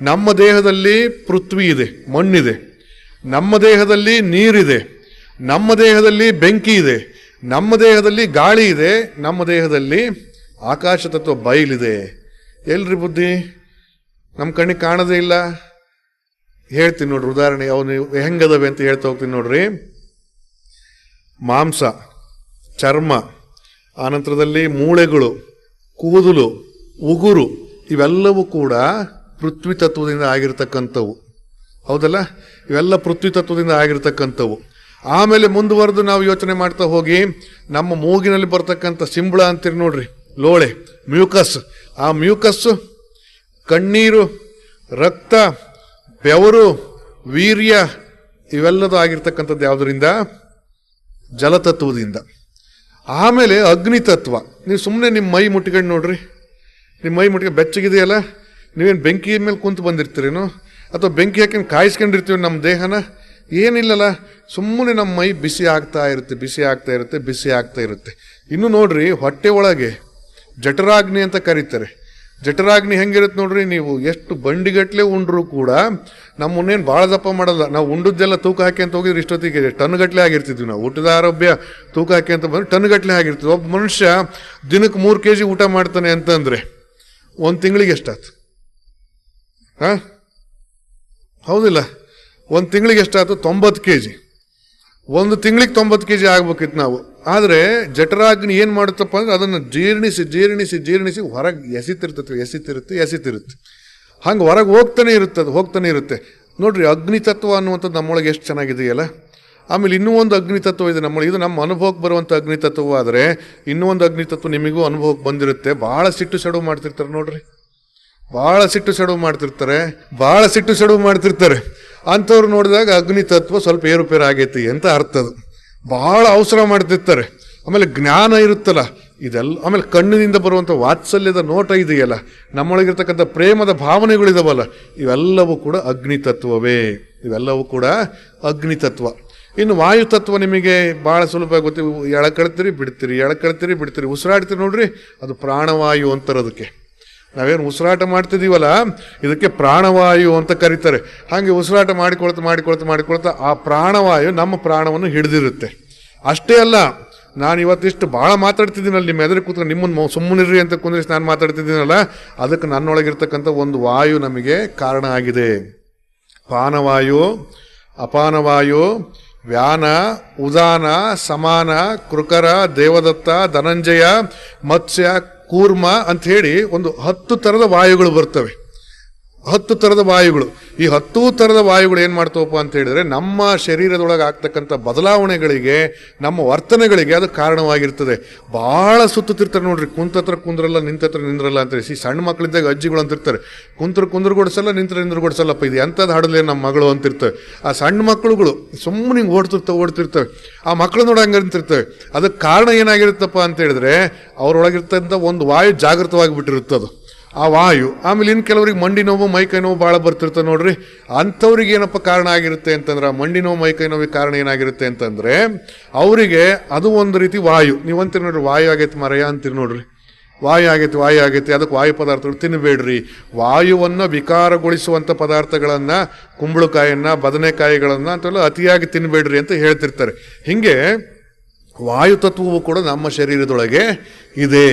ನಮ್ಮ ದೇಹದಲ್ಲಿ ಪೃಥ್ವಿ ಇದೆ, ಮಣ್ಣಿದೆ. ನಮ್ಮ ದೇಹದಲ್ಲಿ ನೀರಿದೆ. ನಮ್ಮ ದೇಹದಲ್ಲಿ ಬೆಂಕಿ ಇದೆ. ನಮ್ಮ ದೇಹದಲ್ಲಿ ಗಾಳಿ ಇದೆ. ನಮ್ಮ ದೇಹದಲ್ಲಿ ಆಕಾಶ ತತ್ವ ಬಯಲಿದೆ. ಎಲ್ರಿ ಬುದ್ಧಿ? ನಮ್ಮ ಕಣ್ಣಿಗೆ ಕಾಣದೇ ಇಲ್ಲ. ಹೇಳ್ತೀನಿ ನೋಡ್ರಿ, ಉದಾಹರಣೆ ಅವನು ಹೆಂಗದವೆ ಅಂತ ಹೇಳ್ತಾ ಹೋಗ್ತೀನಿ ನೋಡ್ರಿ. ಮಾಂಸ, ಚರ್ಮ, ಆನಂತರದಲ್ಲಿ ಮೂಳೆಗಳು, ಕೂದಲು, ಉಗುರು ಇವೆಲ್ಲವೂ ಕೂಡ ಪೃಥ್ವಿ ತತ್ವದಿಂದ ಆಗಿರ್ತಕ್ಕಂಥವು. ಹೌದಲ್ಲ? ಇವೆಲ್ಲ ಪೃಥ್ವಿ ತತ್ವದಿಂದ ಆಗಿರ್ತಕ್ಕಂಥವು. ಆಮೇಲೆ ಮುಂದುವರೆದು ನಾವು ಯೋಚನೆ ಮಾಡ್ತಾ ಹೋಗಿ ನಮ್ಮ ಮೂಗಿನಲ್ಲಿ ಬರ್ತಕ್ಕಂಥ ಸಿಂಬಳ ಅಂತೀರಿ ನೋಡ್ರಿ, ಲೋಳೆ, ಮ್ಯೂಕಸ್. ಆ ಮ್ಯೂಕಸ್ಸು ಕಣ್ಣೀರು, ರಕ್ತ, ಬೆವರು, ವೀರ್ಯ ಇವೆಲ್ಲದೂ ಆಗಿರ್ತಕ್ಕಂಥದ್ದು ಯಾವುದರಿಂದ? ಜಲತತ್ವದಿಂದ. ಆಮೇಲೆ ಅಗ್ನಿತತ್ವ. ನೀವು ಸುಮ್ಮನೆ ನಿಮ್ಮ ಮೈ ಮುಟ್ಕೊಂಡು ನೋಡ್ರಿ, ನಿಮ್ಮ ಮೈ ಮುಟ್ಕೊಂಡು ಬೆಚ್ಚಗಿದೆಯಲ್ಲ, ನೀವೇನು ಬೆಂಕಿ ಮೇಲೆ ಕುಂತು ಬಂದಿರ್ತೀರೇನೋ ಅಥವಾ ಬೆಂಕಿ ಹಾಕಿ ಕಾಯಿಸ್ಕೊಂಡಿರ್ತೀವಿ ನಮ್ಮ ದೇಹನ? ಏನಿಲ್ಲಲ್ಲ, ಸುಮ್ಮನೆ ನಮ್ಮ ಮೈ ಬಿಸಿ ಆಗ್ತಾ ಇರುತ್ತೆ. ಇನ್ನು ನೋಡ್ರಿ, ಹೊಟ್ಟೆ ಒಳಗೆ ಜಠರಾಗ್ನಿ ಅಂತ ಕರೀತಾರೆ. ಜಠರಾಗ್ನಿ ಹೆಂಗಿರುತ್ತೆ ನೋಡ್ರಿ, ನೀವು ಎಷ್ಟು ಬಂಡಿಗಟ್ಲೆ ಉಂಡ್ರು ಕೂಡ ನಮ್ಮನ್ನೇನು ಭಾಳ ದಪ್ಪ ಮಾಡಲ್ಲ. ನಾವು ಉಂಡದ್ದೆಲ್ಲ ತೂಕ ಹಾಕಿ ಅಂತ ಹೋಗಿದ್ರೆ ಇಷ್ಟೊತ್ತಿಗೆ ಟನ್ಗಟ್ಲೆ ಆಗಿರ್ತಿದ್ವಿ. ನಾವು ಊಟದ ಆರೋಗ್ಯ ತೂಕ ಹಾಕಿ ಅಂತ ಬಂದ್ರೆ ಟನ್ಗಟ್ಲೆ ಆಗಿರ್ತೀವಿ. ಒಬ್ಬ ಮನುಷ್ಯ ದಿನಕ್ಕೆ 3 kg ಊಟ ಮಾಡ್ತಾನೆ ಅಂತಂದ್ರೆ 1 ತಿಂಗಳಿಗೆ ಎಷ್ಟಾಯ್ತು? ಹೌದಿಲ್ಲ? 1 ತಿಂಗಳಿಗೆ ಎಷ್ಟಾಯ್ತು? 90 kg. 1 ತಿಂಗಳಿಗೆ 90 kg ಆಗ್ಬೇಕಿತ್ತು ನಾವು. ಆದರೆ ಜಠರಾಗ್ನಿ ಏನು ಮಾಡುತ್ತಪ್ಪ ಅಂದ್ರೆ ಅದನ್ನು ಜೀರ್ಣಿಸಿ ಹೊರಗೆ ಎಸಿತಿರುತ್ತೆ. ಹಂಗೆ ಹೊರಗೆ ಹೋಗ್ತಾನೆ ಇರುತ್ತೆ. ನೋಡ್ರಿ, ಅಗ್ನಿತತ್ವ ಅನ್ನುವಂಥದ್ದು ನಮ್ಮೊಳಗೆ ಎಷ್ಟು ಚೆನ್ನಾಗಿದೆಯಲ್ಲ. ಆಮೇಲೆ ಇನ್ನೂ ಒಂದು ಅಗ್ನಿತತ್ವ ಇದೆ ನಮ್ಮೊಳಗೆ. ಇದು ನಮ್ಮ ಅನುಭವಕ್ಕೆ ಬರುವಂಥ ಅಗ್ನಿತತ್ವ. ಆದರೆ ಇನ್ನೂ ಒಂದು ಅಗ್ನಿತತ್ವ ನಿಮಗೂ ಅನುಭವಕ್ಕೆ ಬಂದಿರುತ್ತೆ. ಭಾಳ ಸಿಟ್ಟು ಸೆಡವು ಮಾಡ್ತಿರ್ತಾರೆ ನೋಡ್ರಿ, ಭಾಳ ಸಿಟ್ಟು ಸೆಡವು ಮಾಡ್ತಿರ್ತಾರೆ. ಅಂಥವ್ರು ನೋಡಿದಾಗ ಅಗ್ನಿತತ್ವ ಸ್ವಲ್ಪ ಏರುಪೇರು ಆಗೈತಿ ಅಂತ ಅರ್ಥದು. ಭಾಳ ಅವಸರ ಮಾಡ್ತಿರ್ತಾರೆ. ಆಮೇಲೆ ಜ್ಞಾನ ಇರುತ್ತಲ್ಲ ಇದೆಲ್ಲ, ಆಮೇಲೆ ಕಣ್ಣಿನಿಂದ ಬರುವಂಥ ವಾತ್ಸಲ್ಯದ ನೋಟ ಇದೆಯಲ್ಲ, ನಮ್ಮೊಳಗಿರ್ತಕ್ಕಂಥ ಪ್ರೇಮದ ಭಾವನೆಗಳಿದಾವಲ್ಲ, ಇವೆಲ್ಲವೂ ಕೂಡ ಅಗ್ನಿತತ್ವ. ಇನ್ನು ವಾಯುತತ್ವ ನಿಮಗೆ ಭಾಳ ಸುಲಭ ಗೊತ್ತಿ. ಎಳಕಳ್ತೀರಿ ಬಿಡ್ತೀರಿ, ಉಸಿರಾಡ್ತೀರಿ ನೋಡ್ರಿ, ಅದು ಪ್ರಾಣವಾಯು ಅಂತಾರೆ. ಅದಕ್ಕೆ ನಾವೇನು ಉಸಿರಾಟ ಮಾಡ್ತಿದ್ದೀವಲ್ಲ, ಇದಕ್ಕೆ ಪ್ರಾಣವಾಯು ಅಂತ ಕರೀತಾರೆ. ಹಾಗೆ ಉಸಿರಾಟ ಮಾಡಿಕೊಳ್ತಾ ಆ ಪ್ರಾಣವಾಯು ನಮ್ಮ ಪ್ರಾಣವನ್ನು ಹಿಡಿದಿರುತ್ತೆ. ಅಷ್ಟೇ ಅಲ್ಲ, ನಾನು ಇವತ್ತಿಷ್ಟು ಭಾಳ ಮಾತಾಡ್ತಿದ್ದೀನಲ್ಲ, ನಿಮ್ಮ ಎದುರು ಕೂತ್ಕೊಂಡು ನಿಮ್ಮನ್ನು ಸುಮ್ಮನಿರ್ರಿ ಅಂತ ಕುಂದ್ರಿಸಿ ನಾನು ಮಾತಾಡ್ತಿದ್ದೀನಲ್ಲ, ಅದಕ್ಕೆ ನನ್ನೊಳಗಿರ್ತಕ್ಕಂಥ ಒಂದು ವಾಯು ನಮಗೆ ಕಾರಣ ಆಗಿದೆ. ಪಾನವಾಯು, ಅಪಾನವಾಯು, ವ್ಯಾನ, ಉದಾನ, ಸಮಾನ, ಕೃಕರ, ದೇವದತ್ತ, ಧನಂಜಯ, ಮತ್ಸ್ಯ, ಕೂರ್ಮ ಅಂತ ಹೇಳಿ ಒಂದು 10 ಥರದ ವಾಯುಗಳು ಬರ್ತವೆ. 10 ಥರದ ವಾಯುಗಳು. ಈ 10 ಥರದ ವಾಯುಗಳು ಏನು ಮಾಡ್ತವಪ್ಪ ಅಂತ ಹೇಳಿದ್ರೆ, ನಮ್ಮ ಶರೀರದೊಳಗೆ ಆಗ್ತಕ್ಕಂಥ ಬದಲಾವಣೆಗಳಿಗೆ, ನಮ್ಮ ವರ್ತನೆಗಳಿಗೆ ಅದು ಕಾರಣವಾಗಿರ್ತದೆ. ಭಾಳ ಸುತ್ತಿರ್ತಾರೆ ನೋಡ್ರಿ, ಕುಂತತ್ರ ಕುಂದ್ರಲ್ಲ, ನಿಂತತ್ರ ನಿಂದ್ರಲ್ಲ ಅಂತೇಳಿ. ಸಣ್ಣ ಮಕ್ಕಳಿದ್ದಾಗ ಅಜ್ಜಿಗಳು ಅಂತಿರ್ತಾರೆ, ಕುಂದ್ರು ಕೊಡಿಸಲ್ಲ, ನಿಂತ್ರ ಕೊಡಿಸಲ್ಲಪ್ಪ, ಇದು ಎಂಥದ್ದು ಹಾಡಲೇ ನಮ್ಮ ಮಗಳು ಅಂತಿರ್ತವೆ. ಆ ಸಣ್ಣ ಮಕ್ಕಳುಗಳು ಸುಮ್ಮನೆ ಹಿಂಗೆ ಓಡ್ತಿರ್ತವೆ. ಆ ಮಕ್ಕಳು ನೋಡಿ ಹಂಗೆ ಅಂತಿರ್ತವೆ. ಅದಕ್ಕೆ ಕಾರಣ ಏನಾಗಿರುತ್ತಪ್ಪ ಅಂತ ಹೇಳಿದ್ರೆ, ಅವರೊಳಗಿರ್ತಂಥ ಒಂದು ವಾಯು ಜಾಗೃತವಾಗಿ ಬಿಟ್ಟಿರುತ್ತದು, ಆ ವಾಯು. ಆಮೇಲೆ ಇನ್ನು ಕೆಲವರಿಗೆ ಮಂಡಿ ನೋವು, ಮೈಕೈ ನೋವು ಭಾಳ ಬರ್ತಿರ್ತದೆ ನೋಡ್ರಿ. ಅಂಥವ್ರಿಗೆ ಏನಪ್ಪ ಕಾರಣ ಆಗಿರುತ್ತೆ ಅಂತಂದ್ರೆ, ಮಂಡಿ ನೋವು, ಮೈಕೈ ನೋವಿಗೆ ಕಾರಣ ಏನಾಗಿರುತ್ತೆ ಅಂತಂದ್ರೆ, ಅವರಿಗೆ ಅದು ಒಂದು ರೀತಿ ವಾಯು. ನೀವು ಅಂತೀರಿ ನೋಡ್ರಿ, ವಾಯು ಆಗೈತಿ ಮರಯ ಅಂತೀರಿ ನೋಡ್ರಿ, ವಾಯು ಆಗೈತಿ. ಅದಕ್ಕೆ ವಾಯು ಪದಾರ್ಥಗಳು ತಿನ್ನಬೇಡ್ರಿ. ವಾಯುವನ್ನು ವಿಕಾರಗೊಳಿಸುವಂಥ ಪದಾರ್ಥಗಳನ್ನು, ಕುಂಬಳಕಾಯಿಯನ್ನು, ಬದನೆಕಾಯಿಗಳನ್ನು ಅಂತೆಲ್ಲ ಅತಿಯಾಗಿ ತಿನ್ನಬೇಡ್ರಿ ಅಂತ ಹೇಳ್ತಿರ್ತಾರೆ. ಹೀಗೆ ವಾಯುತತ್ವವು ಕೂಡ ನಮ್ಮ ಶರೀರದೊಳಗೆ ಇದೆ.